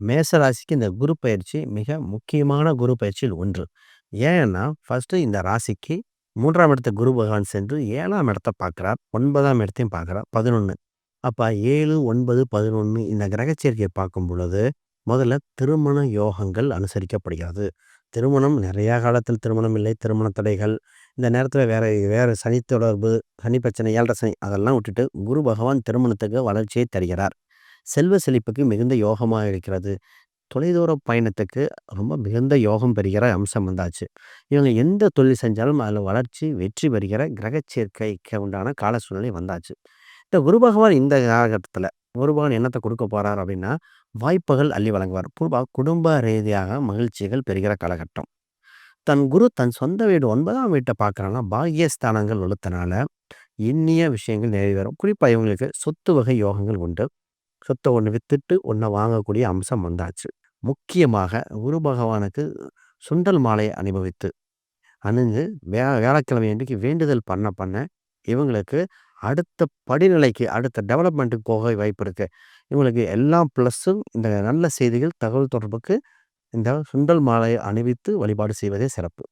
மேச ராசிக்கு இந்த குரு பயிற்சி மிக முக்கியமான குரு பயிற்சியில் ஒன்று. ஏன்னா, ஃபர்ஸ்ட்டு இந்த ராசிக்கு 3ஆம் இடத்த குரு பகவான் சென்று 7ஆம் இடத்த பார்க்கிறார். 9ஆம் இடத்தையும் பார்க்கிறார். 11. அப்ப 7, 9, 11 இந்த கிரக சேர்க்கைய பார்க்கும் பொழுது, முதல்ல திருமண யோகங்கள் அனுசரிக்கப்படுகிறது. திருமணம் நெறையா காலத்தில் திருமணம் இல்லை, திருமண தடைகள், இந்த நேரத்தில வேற வேற சனி தொடர்பு, சனி பிரச்சனை, 7 சனி அதெல்லாம் விட்டுட்டு குரு பகவான் திருமணத்துக்கு வளர்ச்சியை தருகிறார். செல்வ செழிப்புக்கு மிகுந்த யோகமா இருக்கிறது. தொலைதூர பயணத்துக்கு ரொம்ப மிகுந்த யோகம் பெறுகிற அம்சம் வந்தாச்சு. இவங்க எந்த தொழில் செஞ்சாலும் அதில வளர்ச்சி, வெற்றி பெறுகிற கிரக சேர்க்கைக்கு உண்டான கால சூழ்நிலை வந்தாச்சு. இந்த குரு பகவான் இந்த காலகட்டத்தில குரு பகவான் என்னத்த குடுக்க போறார் அப்படின்னா, வாய்ப்புகள் அள்ளி வழங்குவார். குடும்ப ரீதியாக மகிழ்ச்சிகள் பெறுகிற காலகட்டம். தன் சொந்த வீடு 9ஆம் வீட்ட பார்க்குறான்னா, பாக்கியஸ்தானங்கள் வலுத்தனால எண்ணிய விஷயங்கள் நிறைவேறும். குறிப்பா இவங்களுக்கு சொத்து வகை யோகங்கள் உண்டு. சொத்த ஒண்ணு வித்துட்டு, ஒண்ண வாங்கக்கூடிய அம்சம் வந்தாச்சு. முக்கியமாக குரு பகவானுக்கு சுண்டல் மாலை அணிவித்து, அணிந்து வியாழக்கிழமை அன்றைக்கு வேண்டுதல் பண்ண, இவங்களுக்கு அடுத்த படிநிலைக்கு, அடுத்த டெவலப்மென்ட்க்கு போக வாய்ப்பு இருக்கு. இவங்களுக்கு எல்லா ப்ளஸ்ஸும் இந்த நல்ல செய்திகள், தகவல் தொடர்புக்கு இந்த சுண்டல் மாலை அணிவித்து வழிபாடு செய்வதே சிறப்பு.